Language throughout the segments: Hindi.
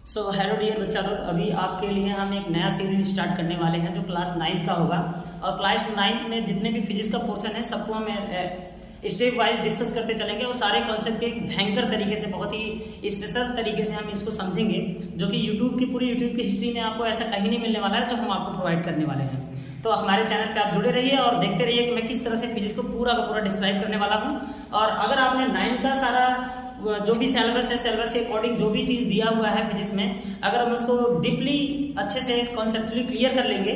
सो हेलो डियर बच्चा लोग, अभी आपके लिए हम एक नया सीरीज स्टार्ट करने वाले हैं जो क्लास 9 का होगा। और क्लास 9 में जितने भी फिजिक्स का पोर्शन है सबको हम स्टेप वाइज डिस्कस करते चलेंगे और सारे कॉन्सेप्ट के भयंकर तरीके से, बहुत ही स्पेशल तरीके से हम इसको समझेंगे, जो कि यूट्यूब की हिस्ट्री में आपको ऐसा कहीं नहीं मिलने वाला है जो हम आपको प्रोवाइड करने वाले हैं। तो हमारे चैनल पे आप जुड़े रहिए और देखते रहिए कि मैं किस तरह से फिजिक्स को पूरा का पूरा डिस्क्राइब करने वाला हूँ। और अगर आपने 9 का सारा जो भी सिलेबस है, सिलेबस के अकॉर्डिंग जो भी चीज दिया हुआ है फिजिक्स में, अगर हम उसको डीपली अच्छे से कॉन्सेप्चुअली क्लियर कर लेंगे,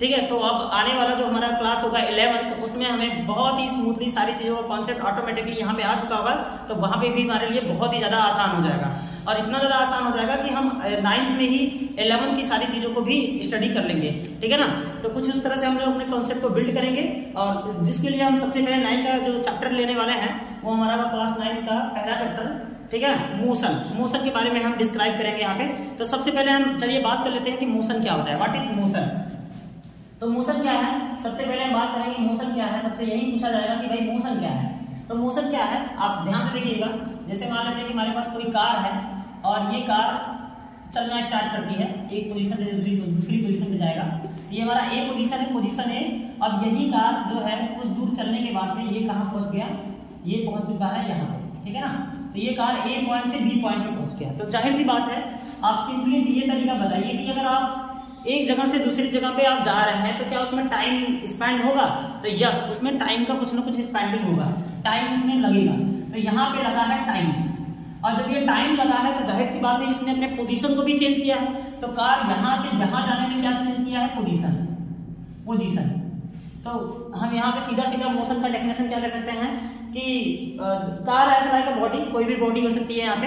ठीक है, तो अब आने वाला जो हमारा क्लास होगा 11, तो उसमें हमें बहुत ही स्मूथली सारी चीजों का कॉन्सेप्ट ऑटोमेटिकली यहाँ पे आ चुका होगा, तो वहां पे भी हमारे लिए बहुत ही ज्यादा आसान हो जाएगा। और इतना ज्यादा आसान हो जाएगा कि हम 9th में ही 11 की सारी चीजों को भी स्टडी कर लेंगे, ठीक है ना। तो कुछ उस तरह से हम लोग अपने कॉन्सेप्ट को बिल्ड करेंगे। और जिसके लिए हम सबसे पहले 9 का जो चैप्टर लेने वाले हैं वो हमारा क्लास 9 का पहला चैप्टर, ठीक है, मोशन के बारे में हम डिस्क्राइब करेंगे यहाँ पे। तो सबसे पहले हम चलिए बात कर लेते हैं कि मोशन क्या होता है, व्हाट इज मोशन। तो मोशन क्या है, सबसे पहले हम बात करेंगे मोशन क्या है। सबसे यही पूछा जाएगा कि भाई मोशन क्या है। तो मोशन क्या है, आप ध्यान से देखिएगा। जैसे मान लेते हैं कि हमारे पास कोई कार है और ये कार चलना स्टार्ट करती है, एक पोजीशन से दूसरी पोजीशन में जाएगा। ये हमारा ए पोजीशन है। अब यही कार जो है कुछ दूर चलने के बाद में ये कहाँ पहुंच गया, ये पहुंच चुका है यहाँ पे, ठीक है ना। तो ये कार ए पॉइंट से बी पॉइंट पे पहुंच गया। तो जाहिर सी बात है, आप सिंपली ये तरीका बताइए कि अगर आप एक जगह से दूसरी जगह पे आप जा रहे हैं तो क्या उसमें टाइम स्पेंड होगा। तो यस, उसमें टाइम का कुछ ना कुछ स्पेंडिंग होगा, टाइम उसमें लगेगा। तो यहाँ पे लगा है टाइम, और जब ये टाइम लगा है तो जाहिर सी बात है इसने अपने पोजीशन को भी चेंज किया है। तो कार यहाँ से यहाँ जाने में क्या चेंज किया है, पोजीशन। तो हम यहाँ पे सीधा सीधा मोशन का डेफिनेशन क्या कह सकते हैं कि car as like a body, कोई भी बॉडी हो सकती है यहाँ पे,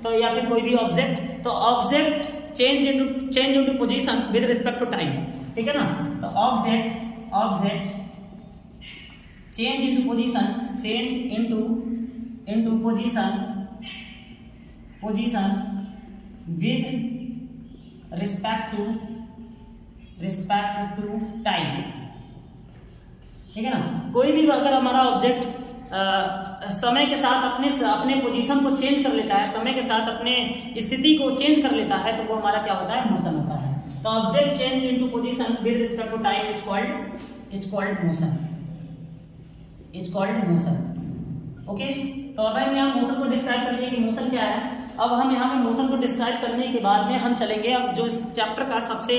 तो या फिर कोई भी ऑब्जेक्ट। तो object change into position with respect to time, ठीक है ना। तो object change into position with respect to time, ठीक है ना। कोई भी अगर हमारा ऑब्जेक्ट समय के साथ अपने पोजीशन को चेंज कर लेता है, समय के साथ अपने स्थिति को चेंज कर लेता है, तो वो हमारा क्या होता है, मोशन होता है। तो object change into position with respect to time is called motion. Okay, तो अब हम यहाँ मोशन को डिस्क्राइब कर लिए कि मोशन क्या है। अब हम यहाँ पे मोशन को डिस्क्राइब करने के बाद में हम चलेंगे अब जो इस चैप्टर का सबसे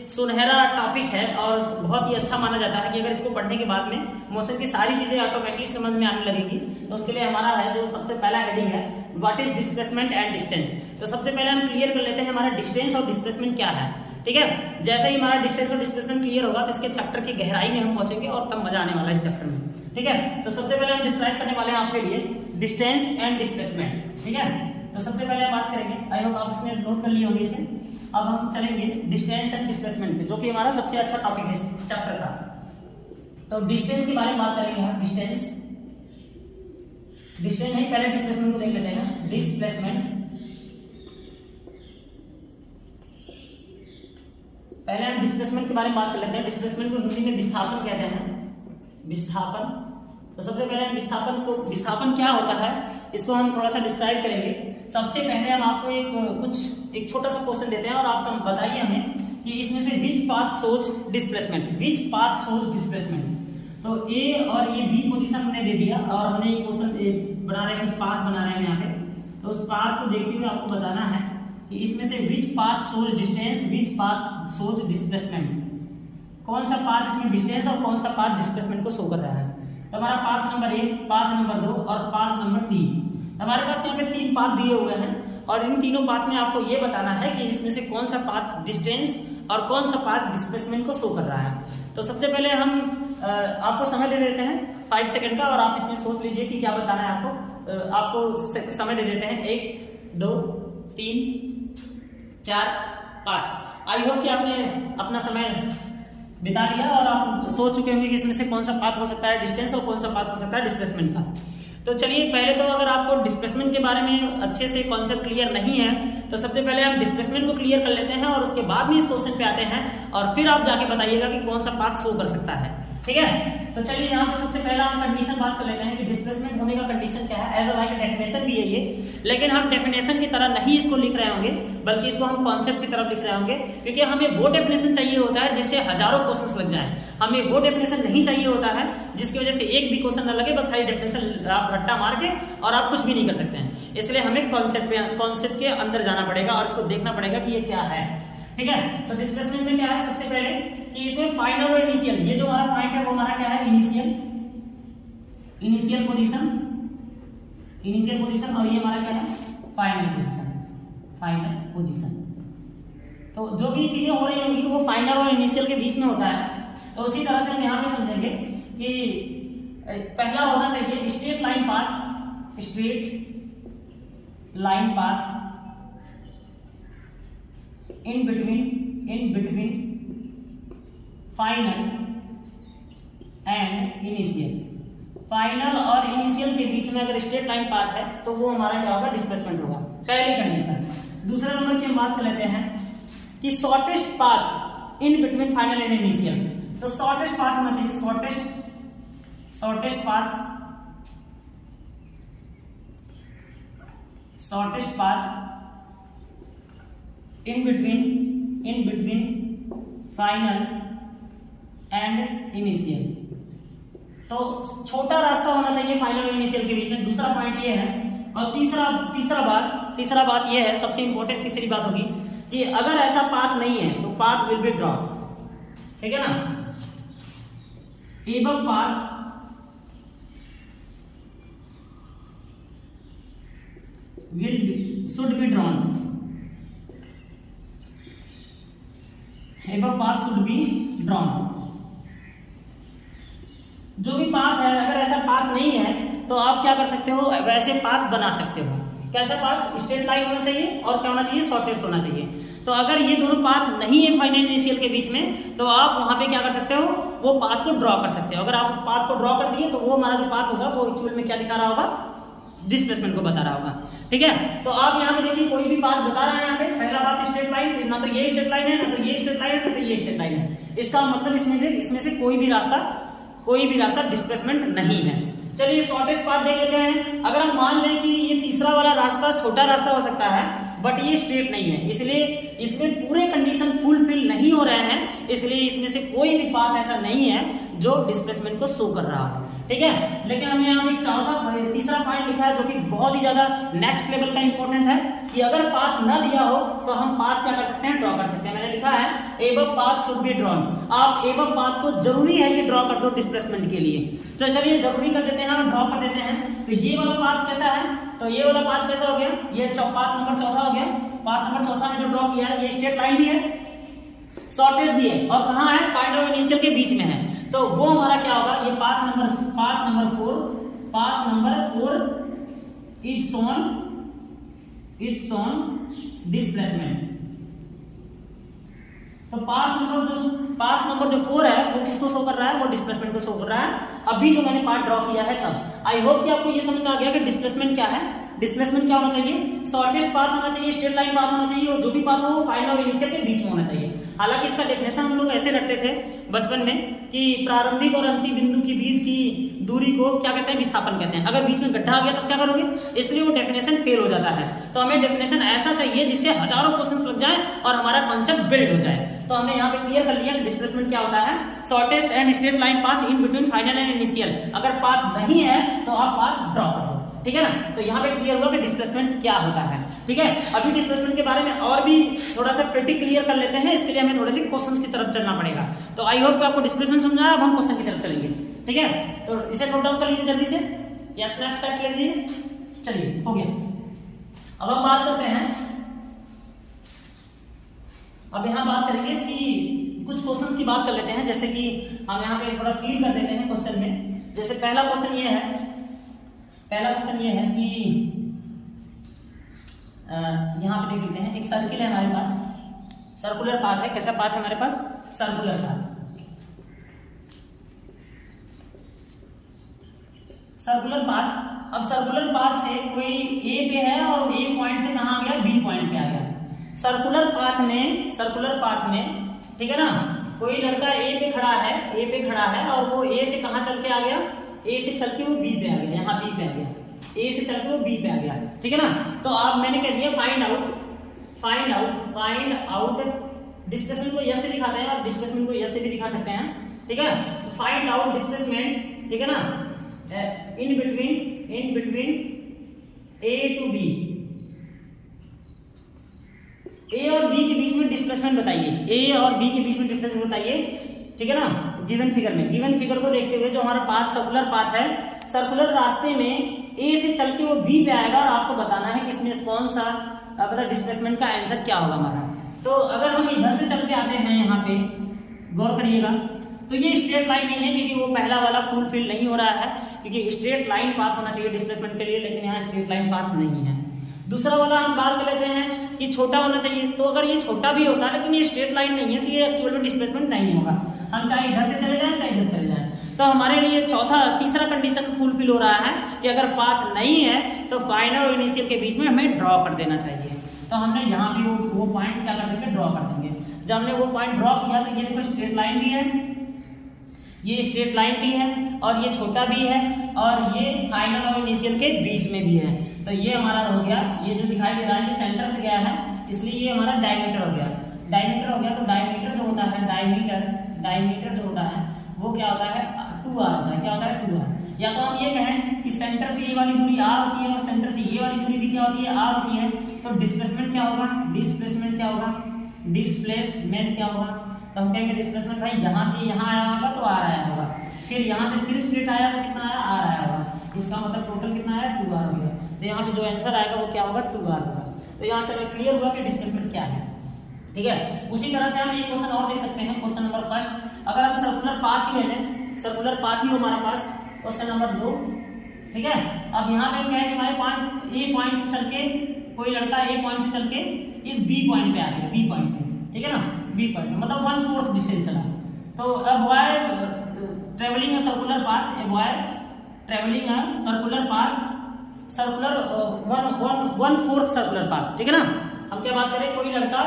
सुनहरा टॉपिक है और बहुत ही अच्छा माना जाता है कि अगर इसको पढ़ने के बाद में मोशन की सारी चीजें ऑटोमेटिकली समझ में आने लगेगी। तो उसके लिए हमारा है जो सबसे पहला हेडिंग है, what is displacement and distance. तो सबसे पहले हम क्लियर कर लेते हैं हमारा डिस्टेंस और डिस्प्लेसमेंट क्या है, ठीक है। जैसे ही हमारा डिस्टेंस और डिस्प्लेसमेंट क्लियर होगा तो इसके चैप्टर की गहराई में हम पहुंचेंगे और तब मजा आने वाला है इस चैप्टर में, ठीक है। तो सबसे पहले हम डिस्क्राइब करने वाले हैं आपके लिए डिस्टेंस एंड डिस्प्लेसमेंट, ठीक है। तो सबसे पहले हम बात करेंगे, आई होप आप इसने नोट कर लिए होंगे इसे। अब हम चलेंगे डिस्टेंस एंड डिस्प्लेसमेंट पे, जो कि हमारा सबसे अच्छा टॉपिक है इस चैप्टर का। तो डिस्टेंस के बारे में बात करेंगे हम। डिस्टेंस नहीं, पहले डिस्प्लेसमेंट को देख लेते हैं। पहले हम डिस्प्लेसमेंट के बारे में बात कर लेते हैं। डिस्प्लेसमेंट को हिंदी में विस्थापन कहते हैं, विस्थापन। तो सबसे पहले हम विस्थापन क्या होता है इसको हम थोड़ा सा डिस्क्राइब करेंगे। सबसे पहले हम आपको एक छोटा सा क्वेश्चन देते हैं और आप बताइए हमें कि इसमें से विच पाथ शोज डिस्प्लेसमेंट। तो ए और ये बी पोजीशन हमने दे दिया और हमने ये क्वेश्चन बना रहे हैं, पाथ बना रहे हैं यहाँ पे। तो उस पाथ को देखते हुए आपको बताना है कि इसमें से विच पाथ शोज डिस्टेंस, विच पाथ शोज डिस्प्लेसमेंट। कौन सा पाथ इसमें डिस्टेंस और कौन सा पाथ डिस्प्लेसमेंट को शो कर रहा है। तो हमारा पाथ नंबर 1, पाथ नंबर 2 और पाथ नंबर 3। हमारे पास यहाँ पे 3 पाथ दिए हुए हैं और इन तीनों पाथ में आपको ये बताना है कि इसमें से कौन सा पाथ डिस्टेंस और कौन सा पाथ डिस्प्लेसमेंट को शो कर रहा है। तो सबसे पहले हम आपको समय दे देते हैं 5 सेकंड का और आप इसमें सोच लीजिए कि क्या बताना है आपको। आपको समय दे देते हैं 1, 2, 3, 4, 5। आई होप कि आपने अपना समय बिता लिया और आप सोच चुके होंगे कि इसमें से कौन सा पाथ हो सकता है डिस्टेंस और कौन सा पाथ हो सकता है डिस्प्लेसमेंट का। तो चलिए, पहले तो अगर आपको डिस्प्लेसमेंट के बारे में अच्छे से कॉन्सेप्ट क्लियर नहीं है तो सबसे पहले हम डिस्प्लेसमेंट को क्लियर कर लेते हैं और उसके बाद में इस क्वेश्चन पे आते हैं और फिर आप जाके बताइएगा कि कौन सा पाथ शो कर सकता है, ठीक है। तो चलिए यहाँ पे सबसे पहला हम कंडीशन बात कर लेते हैं कि डिस्प्लेसमेंट होने का कंडीशन क्या है। एज अ लाइक डेफिनेशन भी है ये, लेकिन हम डेफिनेशन की तरह नहीं इसको लिख रहे होंगे, बल्कि इसको हम कॉन्सेप्ट की तरफ लिख रहे होंगे, क्योंकि हमें वो डेफिनेशन चाहिए होता है जिससे हजारों क्वेश्चंस लग जाएं। हमें वो डेफिनेशन नहीं चाहिए होता है जिसकी वजह से एक भी क्वेश्चन न लगे, बस खाली डेफिनेशन आप रट्टा मार के और आप कुछ भी नहीं कर सकते हैं। इसलिए हमें कॉन्सेप्ट के अंदर जाना पड़ेगा और इसको देखना पड़ेगा कि ये क्या है। ठीक है, तो डिस्प्लेसमेंट में क्या है सबसे पहले कि इसमें फाइनल और इनिशियल, ये जो हमारा पॉइंट है वो हमारा क्या है, इनिशियल पोजीशन, और ये हमारा क्या है, फाइनल पोजीशन। तो जो भी चीजें हो रही होंगी वो फाइनल और इनिशियल के बीच में होता है। तो उसी तरह से हम यहाँ पे समझेंगे कि पहला होना चाहिए straight line path in between final and initial. Final और इनिशियल के बीच में अगर स्ट्रेट लाइन पाथ है तो वो हमारा क्या होगा, डिस्प्लेसमेंट होगा, पहली कंडीशन। दूसरे नंबर की हम बात कर लेते हैं कि shortest path in between final and initial. तो शॉर्टेस्ट पाथ होना चाहिए, shortest path in between final and initial. तो छोटा रास्ता होना चाहिए फाइनल और इनिशियल के बीच में, दूसरा पॉइंट ये है। और तीसरा बात ये है, सबसे इंपॉर्टेंट तीसरी बात होगी कि अगर ऐसा पाथ नहीं है तो पाथ विल बी ड्रॉप। ठीक है ना, above path should be drawn, above path should be drawn. जो भी पाथ है, अगर ऐसा पाथ नहीं है तो आप क्या कर सकते हो, वैसे पाथ बना सकते हो। कैसा पाथ, स्ट्रेट लाइन होना चाहिए और क्या होना चाहिए, शॉर्टेस्ट होना चाहिए। तो अगर ये दोनों पाथ नहीं है फाइनल इनिशियल के बीच में, तो आप वहां पे क्या कर सकते हो, वो पाथ को ड्रॉ कर सकते हो। अगर आप उस पाथ को ड्रॉ कर दिए तो वो हमारा जो पाथ होगा वो एक्चुअल में क्या दिखा रहा होगा, डिस्प्लेसमेंट को बता रहा होगा। ठीक है, तो आप यहाँ पे देखिए कोई भी पाथ बता रहा है, यहाँ पे पहला पाथ स्ट्रेट लाइन, ना तो ये स्ट्रेट लाइन है, ना तो ये स्ट्रेट लाइन है, ना तो ये स्ट्रेट लाइन है। इसका मतलब इसमें से कोई भी रास्ता डिस्प्लेसमेंट नहीं है। चलिए शॉर्टेस्ट पाथ देख लेते हैं। अगर हम मान लें कि ये तीसरा वाला रास्ता छोटा रास्ता हो सकता है, बट ये स्ट्रेट नहीं है, इसलिए इसमें पूरे कंडीशन फुलफिल नहीं हो रहे हैं, इसलिए इसमें से कोई भी पाथ ऐसा नहीं है जो डिस्प्लेसमेंट को शो कर रहा हो। ठीक है, लेकिन हमने यहाँ पे तीसरा पॉइंट लिखा है जो कि बहुत ही ज्यादा नेक्स्ट लेवल का इंपॉर्टेंट है कि अगर पाथ न दिया हो तो हम पाथ क्या कर सकते हैं, ड्रॉ कर सकते हैं। मैंने लिखा है above path should be drawn. आप एबव पाथ को जरूरी है कि ड्रॉ कर दो डिस्प्लेसमेंट के लिए। तो चलिए जरूरी कर देते हैं, हम ड्रॉ कर देते हैं। तो ये वाला पाथ कैसा है, तो ये वाला पाथ कैसा हो गया, ये पाथ नंबर चौथा हो गया। पाथ नंबर चौथा में जो ड्रॉ किया है ये स्ट्रेट लाइन भी है, शॉर्टेस्ट भी है, और कहाँ है, फाइनल और इनिशियल के बीच में है। तो वो हमारा क्या होगा, ये path number 4 is shown displacement. तो पाथ नंबर जो 4 है वो किसको शो कर रहा है, वो डिस्प्लेसमेंट को शो कर रहा है। अभी जो मैंने पार्ट ड्रॉ किया है तब। आई होप कि आपको ये समझ में आ गया कि डिस्प्लेसमेंट क्या है। डिस्प्लेसमेंट क्या होना चाहिए, शॉर्टेस्ट पाथ होना चाहिए, स्ट्रेट लाइन पाथ होना चाहिए, और जो भी पाथ हो वो फाइनल और इनिशियल के बीच में होना चाहिए। हालांकि इसका डेफिनेशन हम लोग ऐसे रखते थे बचपन में कि प्रारंभिक और अंतिम बिंदु के बीच की दूरी को क्या कहते हैं, विस्थापन कहते हैं। अगर बीच में गड्ढा आ गया तो क्या करोगे, इसलिए वो डेफिनेशन फेल हो जाता है। तो हमें डेफिनेशन ऐसा चाहिए जिससे हजारों क्वेश्चंस लग जाए और हमारा कॉन्सेप्ट बिल्ड हो जाए। तो हमने यहाँ पे क्लियर कर लिया कि डिस्प्लेसमेंट क्या होता है, shortest and straight line path in between final and initial. अगर पाथ नहीं है तो आप पाथ ड्रॉ कर दो। ठीक है ना, तो यहाँ पे क्लियर हुआ कि डिस्प्लेसमेंट क्या होता है। ठीक है, अभी डिस्प्लेसमेंट के बारे में और भी थोड़ा सा प्रिटी क्लियर कर लेते हैं। इसके लिए हमें थोड़े से क्वेश्चंस की तरफ चलना पड़ेगा। तो आई होप कि आपको डिस्प्लेसमेंट समझा, अब हम क्वेश्चन की तरफ चलेंगे। ठीक है, तो इसे नोट डाउन कर लीजिए जल्दी से या स्नैपशॉट ले लीजिए। चलिए हो गया, अब हम बात करते हैं। अब यहाँ बात करेंगे इसकी कुछ क्वेश्चंस की बात कर लेते हैं, जैसे कि हम यहाँ पे थोड़ा फील कर देते हैं क्वेश्चन में। जैसे पहला क्वेश्चन ये है कि यहाँ पे देख लेते हैं, एक सर्किल है हमारे पास, सर्कुलर पाथ है। कैसा पाथ है हमारे पास, सर्कुलर पाथ। सर्कुलर पाथ, अब सर्कुलर पाथ से कोई ए पे है और ए पॉइंट से कहाँ आ गया, बी पॉइंट पे आ गया। सर्कुलर पाथ में ठीक है ना, कोई लड़का ए पे खड़ा है और वो ए से कहाँ चल के आ गया, ए से चल के वो बी पे आ गया, यहाँ बी पे आ गया, ए से चल के वो बी पे आ गया, ठीक है ना। तो आप मैंने कह दिया फाइंड आउट डिस्प्लेसमेंट को यस से दिखाते हैं और डिस्प्लेसमेंट को यस से भी दिखा सकते हैं, ठीक है। फाइंड आउट डिस्प्लेसमेंट, ठीक है ना, in between A to B, A और बी के बीच में डिस्प्लेसमेंट बताइए, ए और बी के बीच में डिस्प्लेसमेंट बताइए, ठीक है ना। गिवन फिगर में, गिवन फिगर को देखते हुए जो हमारा पाथ सर्कुलर पाथ है, सर्कुलर रास्ते में ए से चल के वो बी पे आएगा और आपको बताना है कि इसमें कौन सा मतलब डिस्प्लेसमेंट का आंसर क्या होगा हमारा। तो अगर हम इधर से चल के आते हैं, यहाँ पे गौर करिएगा, तो ये स्ट्रेट लाइन नहीं है क्योंकि वो पहला वाला फुलफिल नहीं हो रहा है, क्योंकि स्ट्रेट लाइन पाथ होना चाहिए डिस्प्लेसमेंट के लिए, लेकिन यहाँ स्ट्रेट लाइन पाथ नहीं है। दूसरा वाला हम बात कर लेते हैं कि छोटा होना चाहिए, तो अगर ये छोटा भी होता है लेकिन ये स्ट्रेट लाइन नहीं है तो ये एक्चुअल में डिस्प्लेसमेंट नहीं होगा, हम चाहे इधर से चले जाएं चाहे इधर चले जाएं। तो हमारे लिए तीसरा कंडीशन फुलफिल हो रहा है कि अगर पाथ नहीं है तो फाइनल और इनिशियल के बीच में हमें ड्रॉ कर देना चाहिए। तो हमने यहाँ भी वो पॉइंट क्या कर देंगे, ड्रॉ कर देंगे। जब हमने वो पॉइंट ड्रॉ किया तो ये देखो स्ट्रेट लाइन भी है, ये स्ट्रेट लाइन भी है और ये छोटा भी है और ये फाइनल और इनिशियल के बीच में भी है। तो ये हमारा हो गया, ये जो दिखाई दे रहा है ये सेंटर से गया है इसलिए ये हमारा डायमीटर हो गया, डायमीटर हो गया। तो डायमीटर जो होता है, डायमीटर जो होता है वो क्या होता है, 2r होता है। क्या होता है, 2r। या तो हम ये कहें कि सेंटर से ये वाली दूरी r होती है और सेंटर से ये वाली दूरी भी क्या होती है, r होती है। तो डिस्प्लेसमेंट क्या होगा, डिस्प्लेसमेंट क्या होगा, डिस्प्लेसमेंट क्या होगा, तो हम कहेंगे डिस्प्लेसमेंट भाई यहाँ से यहाँ आया होगा तो r आया होगा, फिर यहाँ से फिर स्ट्रेट आया तो कितना आया, r आया होगा। इसका मतलब टोटल कितना आया, 2r हो गया। तो यहाँ पे जो आंसर आएगा वो क्या होगा, 2r होगा। तो यहाँ से हमें क्लियर हुआ कि डिस्प्लेसमेंट क्या है, ठीक है। उसी तरह से हम एक क्वेश्चन और देख सकते हैं, क्वेश्चन नंबर फर्स्ट। अगर हम सर्कुलर पाथ ही ले लें, सर्कुलर पाथ ही हमारे पास, क्वेश्चन नंबर 2, ठीक है। अब यहाँ पे हम कहें कि हमारे ए पॉइंट से चल के कोई लड़का ए पॉइंट से चल के इस बी पॉइंट पे आ गया, बी पॉइंट पे, ठीक है ना, बी पॉइंट मतलब 1/4 डिस्टेंस चला। तो अब boy travelling a circular path, a boy travelling a circular path, circular 1/4 circular path, ठीक है ना। हम क्या बात करें, कोई लड़का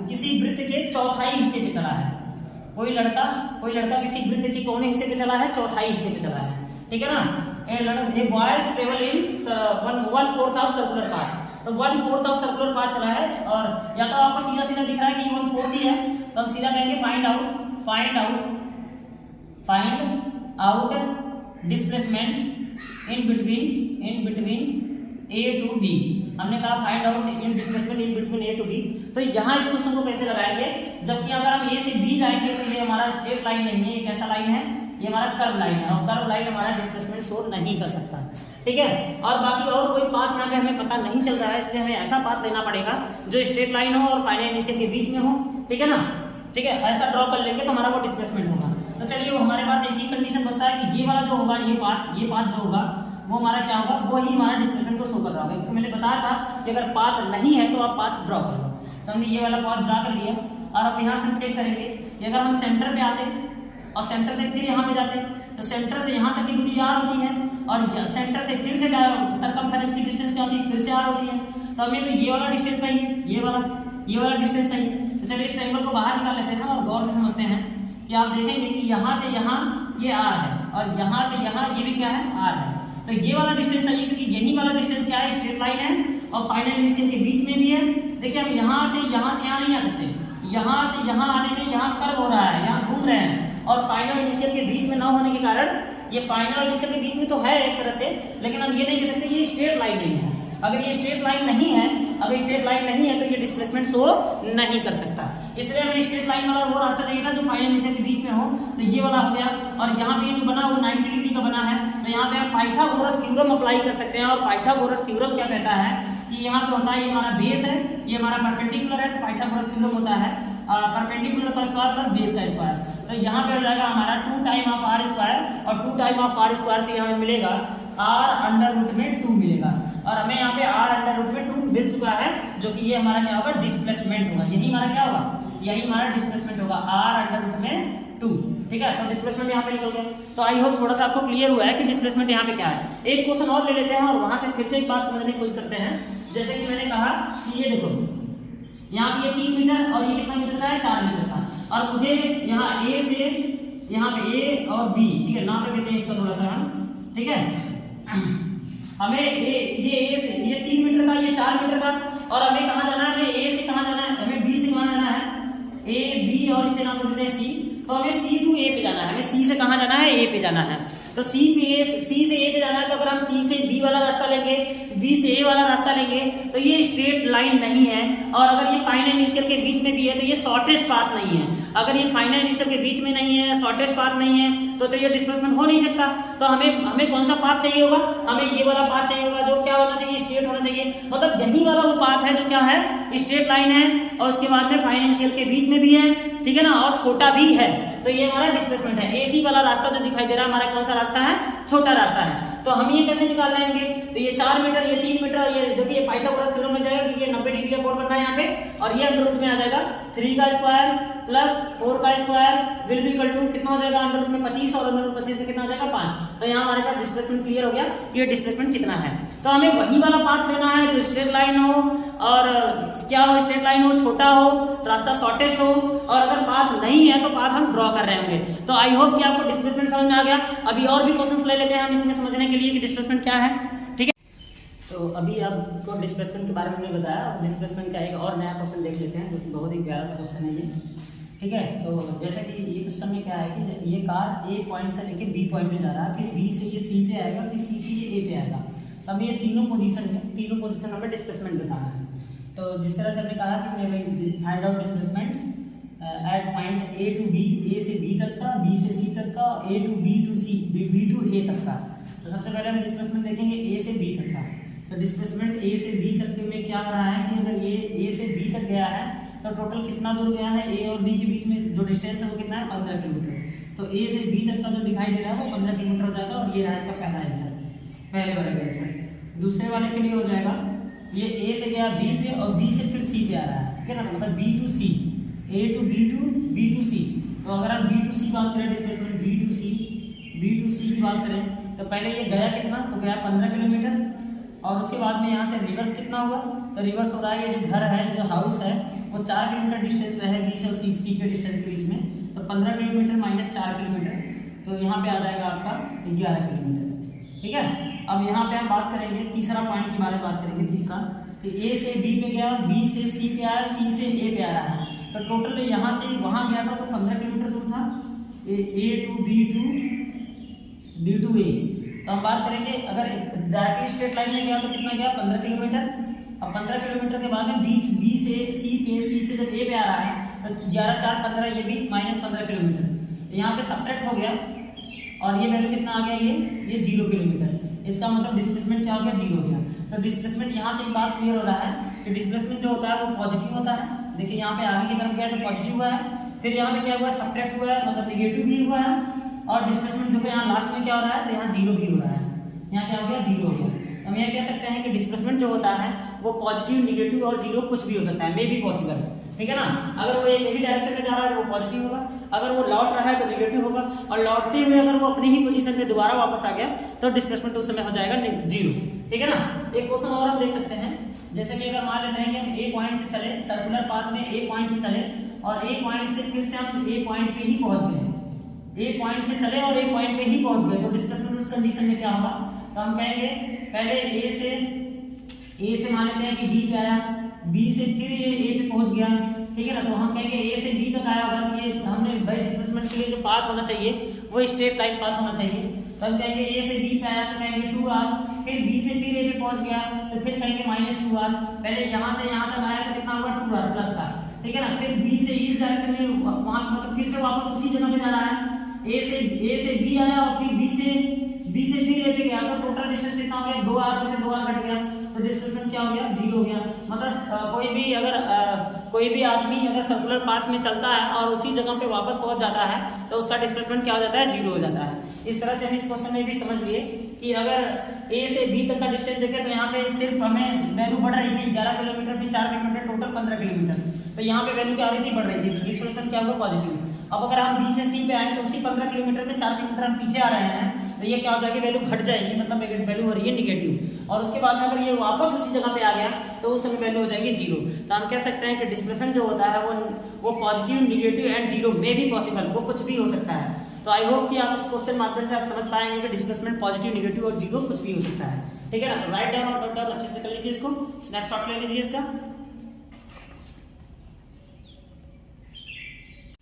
किसी वृत्त के चौथाई हिस्से पे चला है, कोई लड़का किसी वृत्त के कौन हिस्से पे चला है, चौथाई हिस्से पे चला है, ठीक है ना। A boys travel in 1/4 of circular path, तो 1/4 ऑफ सर्कुलर पाथ चला है। और या तो आपको सीधा सीधा दिख रहा है कि 1/4 ही है, तो हम सीधा कहेंगे find out displacement in between A to B. हमने कहा find out in displacement in between A to B. तो यहाँ इस क्वेश्चन को कैसे लगाएंगे, जबकि अगर हम ए से बी जाएंगे तो ये हमारा स्ट्रेट लाइन नहीं है, ये कैसा लाइन है, ये हमारा कर्व लाइन है और कर्व लाइन हमारा डिस्प्लेसमेंट शो नहीं कर सकता, ठीक है। और बाकी और कोई पाथ यहाँ पे हमें पता नहीं चल रहा है, इसलिए हमें ऐसा पाथ लेना पड़ेगा जो स्ट्रेट लाइन हो और फाइनल इनिशियल के बीच में हो, ठीक है ना, ठीक है। ऐसा ड्रॉ कर लेंगे तो हमारा वो डिस्प्लेसमेंट होगा। तो चलिए वो हमारे पास एक ही कंडीशन बचता है कि ये वाला जो होगा, ये पाथ जो होगा वो हमारा क्या होगा, वो ही हमारा डिस्प्लेसमेंट को शो कर रहा होगा। तो मैंने बताया था कि अगर पाथ नहीं है तो आप पाथ ड्रॉ कर लो। तो हमने ये वाला पाथ ड्रॉ कर लिया और अब यहाँ से हम चेक करेंगे कि अगर हम सेंटर पे आते और सेंटर से फिर यहाँ पे जाते तो सेंटर से यहाँ तक की दूरी r होती है और सेंटर से फिर से सर्कमफेरेंस की डिस्टेंस क्या होती है, फिर से r होती है। तो हमें तो ये वाला डिस्टेंस चाहिए, ये वाला डिस्टेंस चाहिए। तो चलिए इस ट्रायंगल को बाहर निकाल लेते हैं और गौर से समझते हैं कि आप देखेंगे कि यहाँ से यहाँ ये r है और यहाँ से यहाँ ये भी क्या है, r है। तो ये वाला डिस्टेंस चाहिए क्योंकि यही वाला डिस्टेंस क्या है, स्ट्रेट लाइन है और फाइनल इनिशियल के बीच में भी है। देखिए हम यहाँ से यहाँ नहीं आ सकते, यहाँ से यहाँ आने में यहाँ कर्व हो रहा है, यहाँ घूम रहे हैं और फाइनल इनिशियल के बीच में ना होने के कारण ये फाइनल इनिशियल के बीच में तो है एक तरह से, लेकिन हम ये नहीं कह सकते ये स्ट्रेट लाइन नहीं है। अगर ये स्ट्रेट लाइन नहीं है तो ये डिस्प्लेसमेंट शो नहीं कर सकता, इसलिए हमें स्ट्रेट लाइन वाला वो रास्ता चाहिए था जो फाइनल इनिशियल के बीच में हो। तो ये वाला हो गया और यहाँ पे जो बना वो 90 डिग्री का बना है। तो यहाँ पे हम पाइथागोरस थ्योरम अप्लाई कर सकते हैं और पाइथागोरस थ्योरम क्या कहता है कि यहाँ पे होता है, ये हमारा बेस है, ये हमारा परपेंडिकुलर है। तो पाइथागोरस थ्योरम होता है परपेंडिकुलर का स्क्वायर प्लस बेस का स्क्वायर। तो यहाँ पे हो जाएगा हमारा 2 टाइम ऑफ r स्क्वायर और 2 टाइम ऑफ r स्क्वायर से हमें मिलेगा r अंडर रूट में 2 मिलेगा और हमें यहाँ पे r अंडर रूट में 2 मिल चुका है, जो कि ये हमारा क्या होगा, डिस्प्लेसमेंट होगा। यही हमारा क्या होगा, यही हमारा डिस्प्लेसमेंट होगा, r अंडर रूट में 2, ठीक है। तो डिस्प्लेसमेंट यहाँ पे निकल गया। तो आई होप थोड़ा सा आपको क्लियर हुआ है कि डिस्प्लेसमेंट यहाँ पे क्या है। एक क्वेश्चन और ले लेते हैं और वहां से फिर से एक बात समझने की कोशिश करते हैं। जैसे कि मैंने कहा कि ये देखो यहाँ पे ये 3 मीटर और ये कितना मीटर का है, 4 मीटर का। और मुझे यहाँ ए से यहाँ पे ए और बी, ठीक है, नाम रख देते हैं इसका थोड़ा सा हम, ठीक है। हमें ये ए से ये 3 मीटर का, ये 4 मीटर का, और हमें कहाँ जाना है, हमें ए से कहाँ जाना है, हमें बी से कहाँ जाना है, ए बी और इसे नाम देते हैं सी। तो हमें सी टू ए पे जाना है, हमें सी से कहाँ जाना है, ए पे जाना है। तो सी से ए पे जाना है, तो अगर हम सी से बी वाला रास्ता लेंगे, बी से ए वाला रास्ता लेंगे, तो ये स्ट्रेट लाइन नहीं है। और अगर ये फाइनल इनिशियल के बीच में भी है तो ये शॉर्टेस्ट पाथ नहीं है। अगर ये फाइनल इनिशियल के बीच में नहीं है, शॉर्टेस्ट पाथ नहीं है, तो ये डिस्प्लेसमेंट हो नहीं सकता। तो हमें कौन सा पाथ चाहिए होगा, हमें ये वाला पाथ चाहिए होगा, जो क्या होना चाहिए, स्ट्रेट होना चाहिए। मतलब यही वाला वो पाथ है जो क्या है, स्ट्रेट लाइन है, और उसके बाद में फाइनल इनिशियल के बीच में भी है, ठीक है ना, और छोटा भी है। तो ये हमारा डिस्प्लेसमेंट है। एसी वाला रास्ता जो दिखाई दे रहा है हमारा कौन सा रास्ता है, छोटा रास्ता है। तो हम ये कैसे निकाल लेंगे, तो ये 4 मीटर, ये 3 मीटर, ये देखिए ये पाइथागोरस थ्योरम में जाएगा कि ये 90 डिग्री का कोण बन रहा है यहाँ पे, और ये अंडर रूट में आ जाएगा 3 का स्क्वायर प्लस 4 का square will be equal to कितना हो जाएगा, अंडर रूट में 25, और अंडर रूट 25 से कितना हो जाएगा 5। तो यहाँ हमारे पास डिस्प्लेसमेंट क्लियर हो गया, ये डिस्प्लेसमेंट कितना है। तो हमें वही वाला पाथ लेना है जो स्ट्रेट लाइन हो, और क्या हो, स्ट्रेट लाइन हो, छोटा हो, रास्ता शॉर्टेस्ट हो, और अगर पाथ नहीं है तो पाथ हम ड्रॉ कर रहे होंगे। तो आई होप कि आपको डिस्प्लेसमेंट समझ में आ गया। अभी और भी क्वेश्चंस ले लेते हैं हम इसमें समझने के लिए कि डिस्प्लेसमेंट क्या है, ठीक है। तो अभी आपको डिस्प्लेसमेंट के बारे में मैंने बताया, डिस्प्लेसमेंट का एक और नया क्वेश्चन देख लेते हैं जो कि बहुत ही प्यारा सा क्वेश्चन है ये, ठीक है। तो जैसा कि ये क्वेश्चन में क्या है कि ये कार ए पॉइंट से लेके बी पॉइंट पे जा रहा है, फिर बी से ये सी पे आएगा, फिर सी से ये ए पे आएगा। अब ये तीनों पोजीशन हमें डिस्प्लेसमेंट बताना है। तो जिस तरह से हमने कहा कि find out displacement at point A to B, A से बी तक का, बी से सी तक का, A to B to C, B to A तक का। तो सबसे पहले हम डिस्प्लेसमेंट देखेंगे ए से बी तक का। तो डिस्प्लेसमेंट ए से बी तक में क्या हो रहा है कि अगर ये ए से बी तक गया है तो टोटल कितना दूर गया है, ए और बी के बीच में जो डिस्टेंस है वो कितना है, 15 किलोमीटर। तो ए से बी तक का जो दिखाई दे रहा है वो 15 किलोमीटर हो जाएगा, और ये रहा इसका पहला आंसर, पहले वाले का आंसर। दूसरे वाले के लिए हो जाएगा, ये ए से गया बी पे और बी से फिर सी पे आ रहा है, ठीक है ना, मतलब B to C, A to B to C. तो अगर हम बी टू सी बात करें, डिस्प्लेसमेंट बी टू सी की बात करें, तो पहले ये गया कितना, तो गया 15 किलोमीटर, और उसके बाद में यहाँ से रिवर्स कितना हुआ, तो रिवर्स हो रहा है, ये जो घर है, जो हाउस है, वो 4 किलोमीटर डिस्टेंस है बी से और सी के डिस्टेंस के बीच में। तो 15 किलोमीटर माइनस 4 किलोमीटर, तो यहाँ पे आ जाएगा आपका 11 किलोमीटर, ठीक है। अब यहाँ पे हम बात करेंगे तीसरा पॉइंट के बारे में बात करेंगे। तीसरा, तो ए से बी पे गया, बी से सी पे आया, सी से ए पे आ रहा है, तो टोटल यहाँ से वहाँ गया था तो 15 किलोमीटर दूर था, ए टू बी टू ए। तो हम बात करेंगे अगर डायरेक्टली स्ट्रेट लाइन में गया तो कितना गया, 15 किलोमीटर। अब 15 किलोमीटर के बाद में बी से सी पे, सी से जब ए पे आ रहा है तो 11 4 15, ये भी माइनस 15 किलोमीटर। यहाँ पे सब्ट्रैक्ट हो गया, और ये वैल्यू कितना आ गया, ये 0 किलोमीटर। इसका मतलब डिस्प्लेसमेंट क्या हो गया, 0 हो गया। तो डिस्प्लेसमेंट यहाँ से एक बात क्लियर हो रहा है कि डिस्प्लेसमेंट जो होता है वो पॉजिटिव होता है। देखिए यहाँ पे आगे की तरफ गया तो पॉजिटिव हुआ है, फिर यहाँ पे क्या हुआ, सब्ट्रैक्ट हुआ है, मतलब निगेटिव भी हुआ है, और डिस्प्लेसमेंट देखो यहाँ लास्ट में क्या हो रहा है, तो यहाँ 0 भी हो रहा है, यहाँ क्या हो गया, 0 हो गया। हम यह कह सकते हैं कि डिस्प्लेसमेंट जो होता है वो पॉजिटिव, निगेटिव और 0 कुछ भी हो सकता है, मे बी पॉसिबल, ठीक है ना। अगर वो एक ही डायरेक्शन में जा रहा है तो वो पॉजिटिव होगा, अगर वो लौट रहा है तो निगेटिव होगा, और लौटते हुए अगर वो अपनी ही पोजीशन पे दोबारा वापस आ गया तो डिस्प्लेसमेंट उस समय हो जाएगा 0, ठीक है ना। एक क्वेश्चन और हम देख सकते हैं, जैसे कि अगर मान लेते हैं कि हम ए पॉइंट से चले, सर्कुलर पाथ में ए पॉइंट से चले, और ए पॉइंट से फिर से हम ए पॉइंट पे ही पहुंच गए, ए पॉइंट से चले और ए पॉइंट पे ही पहुंच गए, तो डिस्प्लेसमेंट उस कंडीशन में क्या होगा, तो हम कहेंगे पहले ए से मान लेते हैं कि बी पे आया, बी से फिर ये ए पे पहुंच गया, ठीक है ना। तो हम कहेंगे ए से बी तक आया होगा, तो ये हमने भाई डिस्प्लेसमेंट के लिए जो पाथ होना चाहिए वो स्ट्रेट लाइन पाथ होना चाहिए। तो हम कहेंगे ए से बी पे आया तो कहेंगे 2r, फिर बी से फिर ए पे पहुंच गया तो फिर कहेंगे -2r। पहले यहाँ से यहाँ तक आया तो कितना होगा, 2r प्लस का, ठीक है ना। फिर बी से इस डायरेक्शन में वहां मतलब फिर से वापस उसी जगह पे जा रहा है, ए से बी आया और फिर बी से फिर ए पे गया, तो टोटल डिस्टेंस कितना हो गया, 2r में से 2r कट गया, तो डिस्प्लेसमेंट क्या हो गया, 0 हो गया। मतलब कोई भी आदमी अगर सर्कुलर पाथ में चलता है और उसी जगह पे वापस पहुंच जाता है तो उसका डिस्प्लेसमेंट क्या हो जाता है, 0 हो जाता है। इस तरह से हम इस क्वेश्चन में भी समझ लिए कि अगर ए से बी तक का डिस्टेंस देखें तो यहाँ पे सिर्फ हमें वैल्यू बढ़ रही थी 11 किलोमीटर भी 4 किलोमीटर, टोटल 15 किलोमीटर, तो यहाँ पे वैल्यू क्या हो रही थी, बढ़ रही थी, डिस्प्लेसमेंट क्या होगा, पॉजिटिव। अब अगर हम बी से सी पे आए तो उसी 15 किलोमीटर में 4 किलोमीटर हम पीछे आ रहे हैं, तो ये क्या हो जाएगी, वैल्यू घट जाएगी, मतलब वैल्यू हो रही है निगेटिव। और उसके बाद में अगर ये वापस उसी जगह पे आ गया तो उस समय वैल्यू हो जाएगी 0। तो हम कह सकते हैं कि डिस्प्लेसमेंट जो होता है वो पॉजिटिव, निगेटिव एंड 0 में भी पॉसिबल, वो कुछ भी हो सकता है। तो आई होप कि आप इस क्वेश्चन माध्यम से आप समझ पाएंगे कि डिस्प्लेसमेंट पॉजिटिव, निगेटिव और 0 कुछ भी हो सकता है, ठीक है ना। तो राइट डाउन और नोट डाउन अच्छे से कर लीजिए, इसको स्नैपशॉट ले लीजिए इसका।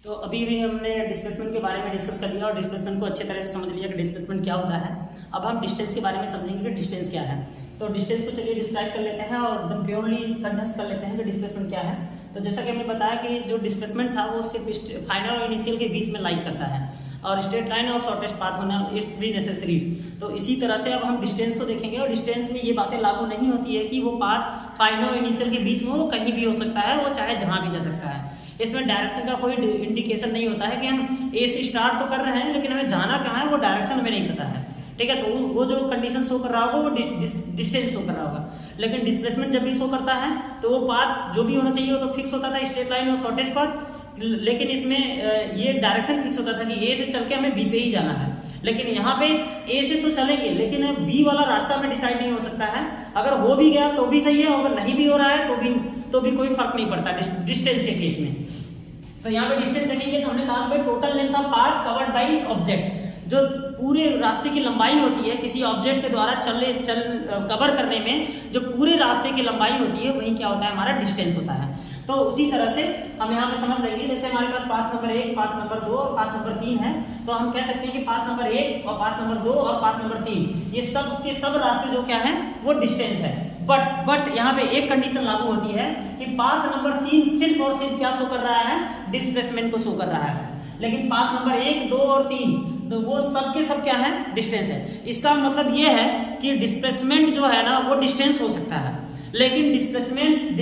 तो अभी भी हमने डिस्प्लेसमेंट के बारे में डिस्कस कर लिया और डिस्प्लेसमेंट को अच्छे तरह से समझ लिया कि डिस्प्लेसमेंट क्या होता है। अब हम डिस्टेंस के बारे में समझेंगे कि डिस्टेंस क्या है। तो डिस्टेंस को चलिए डिस्क्राइब कर लेते हैं और एकदम प्योरली कंठस्थ कर लेते हैं कि डिस्प्लेसमेंट क्या है। तो जैसा कि हमने बताया कि जो डिस्प्लेसमेंट था वो सिर्फ फाइनल और इनिशियल के बीच में लाइक करता है, और स्ट्रेट लाइन और शॉर्टेस्ट पाथ होना इट्स भी नेसेसरी। तो इसी तरह से अब हम डिस्टेंस को देखेंगे, और डिस्टेंस में ये बातें लागू नहीं होती है कि वो पाथ फाइनल और इनिशियल के बीच में वो कहीं भी हो सकता है, वो चाहे जहां भी जा सकता है। इसमें डायरेक्शन का कोई इंडिकेशन नहीं होता है कि हम ए से स्टार्ट तो कर रहे हैं लेकिन हमें जाना कहाँ है वो डायरेक्शन हमें नहीं पता है, ठीक है। तो वो जो कंडीशन शो कर रहा होगा वो डिस्टेंस शो कर रहा होगा। लेकिन डिस्प्लेसमेंट जब भी शो करता है तो वो पाथ जो भी होना चाहिए वो तो फिक्स होता था, स्ट्रेट लाइन और शॉर्टेस्ट पाथ। लेकिन इसमें ये डायरेक्शन फिक्स होता था कि ए से चल के हमें बी पे ही जाना है। लेकिन यहाँ पे ए से तो चलेंगे लेकिन बी वाला रास्ता में डिसाइड नहीं हो सकता है। अगर हो भी गया तो भी सही है, अगर नहीं भी हो रहा है तो भी कोई फर्क नहीं पड़ता डिस्टेंस के केस में। तो यहाँ पे डिस्टेंस देखेंगे तो हमने कहा भाई total length of path covered by object, जो पूरे रास्ते की लंबाई होती है किसी ऑब्जेक्ट के द्वारा कवर करने में जो पूरे रास्ते की लंबाई होती है वही क्या होता है, हमारा डिस्टेंस होता है। तो उसी तरह से हम यहाँ पे समझ लेंगे, जैसे हमारे पास पाथ नंबर 1, पाथ नंबर 2 और पाथ नंबर 3 है, तो हम कह सकते हैं कि पाथ नंबर 1 और पाथ नंबर 2 और पाथ नंबर 3 ये सब के सब रास्ते जो क्या है वो डिस्टेंस है। बट यहाँ पे एक कंडीशन लागू होती है कि पाथ नंबर 3 सिर्फ और सिर्फ क्या शो कर रहा है, डिस्प्लेसमेंट को शो कर रहा है। लेकिन पाथ नंबर 1, 2 और 3 तो वो सब के सब क्या है, डिस्टेंस है। इसका मतलब ये है कि डिस्प्लेसमेंट जो है ना वो डिस्टेंस हो सकता है, लेकिन डिस्प्लेसमेंट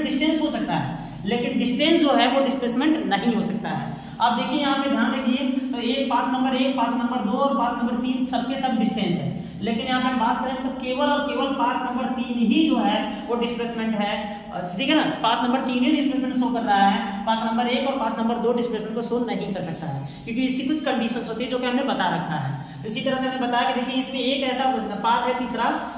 डिस्टेंस हो सकता है, लेकिन डिस्टेंस जो है वो डिस्प्लेसमेंट नहीं हो सकता है। आप देखिए यहाँ पे ध्यान रखिए, तो एक पाथ नंबर 1, पाथ नंबर 2 और पाथ नंबर 3 सबके सब डिस्टेंस है। लेकिन यहाँ पे बात करें तो केवल और केवल पाथ नंबर 3 ही जो है वो डिस्प्लेसमेंट है, ठीक है ना। पाथ नंबर 3 ही डिस्प्लेसमेंट शो कर रहा है, पाथ नंबर 1 और पाथ नंबर 2 डिस्प्लेसमेंट को शो नहीं कर सकता है, क्योंकि इसकी कुछ कंडीशंस होती है जो कि हमने बता रखा है। इसी तरह से हमने बताया कि देखिए इसमें एक ऐसा पाथ है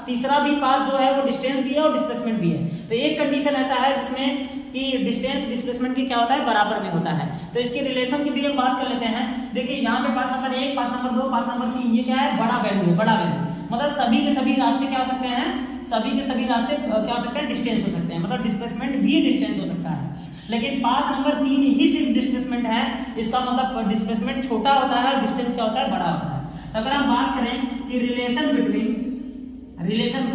तीसरा भी पाथ जो है वो डिस्टेंस भी है और डिस्प्लेसमेंट भी है। तो एक कंडीशन ऐसा है जिसमें कि डिस्टेंस डिस्प्लेसमेंट की क्या होता है, बराबर में होता है। तो इसके रिलेशन की भी हम बात कर लेते हैं। देखिए यहाँ पे path number 1, path number 2, path number 3 ये क्या है, बड़ा वैल्यू है, बड़ा वैल्यू मतलब सभी के सभी रास्ते क्या हो सकते हैं, सभी के सभी रास्ते क्या हो सकते हैं, डिस्टेंस हो सकते हैं, मतलब डिस्प्लेसमेंट भी डिस्टेंस हो सकता है। लेकिन पाथ नंबर 3 ही सिर्फ डिस्प्लेसमेंट है, इसका मतलब डिस्प्लेसमेंट छोटा होता है, डिस्टेंस क्या होता है, बड़ा होता है। तो अगर हम बात करें कि रिलेशन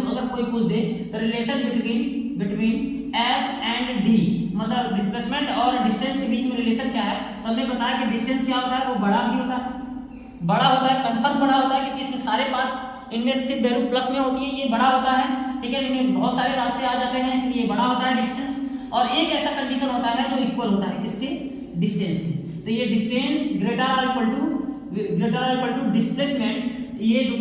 अगर कोई पूछ दे तो relation between S and D, मतलब डिस्प्लेसमेंट और डिस्टेंस के बीच में रिलेशन क्या है, तो हमने बताया कि डिस्टेंस क्या होता है, वो बड़ा भी होता है, कंफर्म बड़ा होता है, क्योंकि इसमें सारे पाथ इनमें सिर्फ वैल्यू प्लस में होती है, ये बड़ा होता है, ठीक है। इनमें बहुत सारे रास्ते आ जाते हैं इसलिए बड़ा होता है डिस्टेंस। और एक ऐसा कंडीशन होता है जो इक्वल होता है किसके, डिस्टेंस के। तो ये distance greater or equal to displacement, ये जो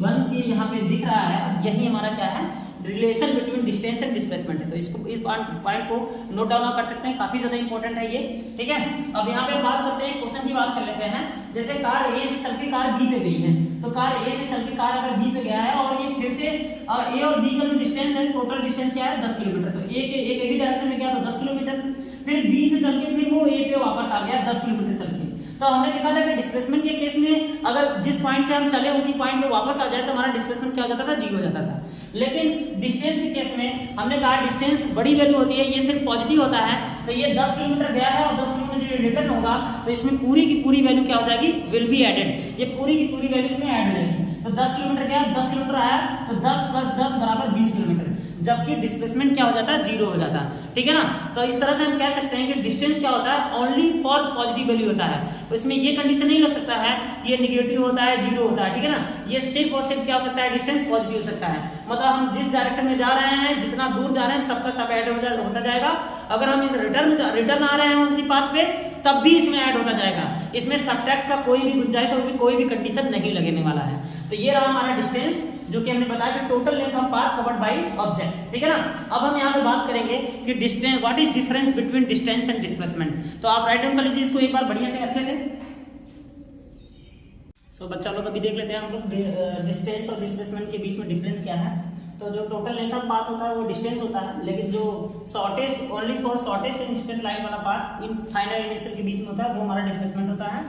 बन के यहाँ पे दिख रहा है यही हमारा क्या है, relation between distance and displacement है। तो इसको इस पॉइंट को नोट डाउन कर सकते हैं, काफी ज्यादा इंपॉर्टेंट है ये, ठीक है। अब यहाँ पे बात करते हैं, क्वेश्चन की बात कर लेते हैं। जैसे कार ए से चलती कार बी पे गई है, तो कार ए से चलती कार अगर बी पे गया है और ये फिर से ए और बी का जो डिस्टेंस है, टोटल डिस्टेंस क्या है, 10 किलोमीटर। तो एक ही डायरेक्शन में गया तो 10 किलोमीटर, फिर बी से चल के फिर वो ए पे वापस आ गया 10 किलोमीटर चल के। तो हमने देखा था कि डिस्प्लेसमेंट के केस में अगर जिस पॉइंट से हम चले उसी पॉइंट पे वापस आ जाए तो हमारा डिस्प्लेसमेंट क्या हो जाता था, 0 हो जाता था। लेकिन डिस्टेंस के केस में हमने कहा डिस्टेंस बड़ी वैल्यू होती है, ये सिर्फ पॉजिटिव होता है। तो ये 10 किलोमीटर गया है और 10 किलोमीटर रिटर्न होगा, तो इसमें पूरी की पूरी वैल्यू क्या हो जाएगी, विल बी एडेड, ये पूरी की पूरी वैल्यू इसमें ऐड हो जाएगी। तो 10 किलोमीटर गया, 10 किलोमीटर आया, तो 10 + 10 = 20 किलोमीटर, जबकि डिस्प्लेसमेंट क्या हो जाता है, 0 हो जाता है, ठीक है ना। तो इस तरह से हम कह सकते हैं कि डिस्टेंस क्या होता है, ओनली फॉर पॉजिटिव वैल्यू होता है। इसमें ये कंडीशन नहीं लग सकता है कि ये निगेटिव होता है, 0 होता है, ठीक है ना। ये सिर्फ और सिर्फ क्या हो सकता है, डिस्टेंस पॉजिटिव हो सकता है, मतलब हम जिस डायरेक्शन में जा रहे हैं, जितना दूर जा रहे हैं, सबका सब ऐड होता जाएगा। अगर हम इस रिटर्न आ रहे हैं उसी पाथ पे, तब भी इसमें ऐड होता जाएगा। इसमें सब्ट्रैक्ट का कोई भी गुंजाइश और कोई भी कंडीशन नहीं लगने वाला है। तो ये रहा हमारा डिस्टेंस, जो कि हमने बताया कि total length of path covered by object, ठीक है ना। अब हम यहाँ पे बात करेंगे कि distance, what is difference between distance and displacement. तो आप राइट डाउन कर लीजिए इसको एक बार बढ़िया से अच्छे से। सो बच्चा लोग अभी देख लेते हैं हम लोग डिस्टेंस और डिस्प्लेसमेंट के बीच में डिफरेंस क्या है। तो जो टोटल लेंथ ऑफ पाथ होता है वो डिस्टेंस होता है, लेकिन जो shortest only for shortest and distant line वाला पाथ इन फाइनल इनिशियल के बीच में होता है वो हमारा डिस्प्लेसमेंट होता है।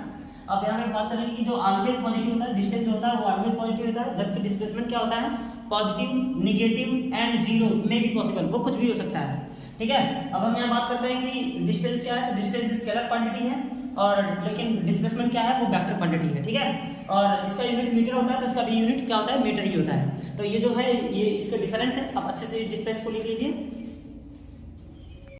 अब यहाँ पे बात करेंगे कि जो ऑलवेज पॉजिटिव होता है, डिस्टेंस जो होता है वो ऑलवेज पॉजिटिव होता है, जबकि डिस्प्लेसमेंट क्या होता है, पॉजिटिव, निगेटिव एंड जीरो में भी पॉसिबल, वो कुछ भी हो सकता है। ठीक है, अब हम यहाँ बात करते हैं कि डिस्टेंस क्या है। डिस्टेंस स्केलर क्वांटिटी है, और लेकिन डिस्प्लेसमेंट क्या है, वो वेक्टर क्वांटिटी है। ठीक है, और इसका यूनिट मीटर होता है, तो इसका भी यूनिट क्या होता है, मीटर ही होता है। तो ये जो है ये इसका डिफरेंस है। आप अच्छे से डिफरेंस को लिख लीजिए।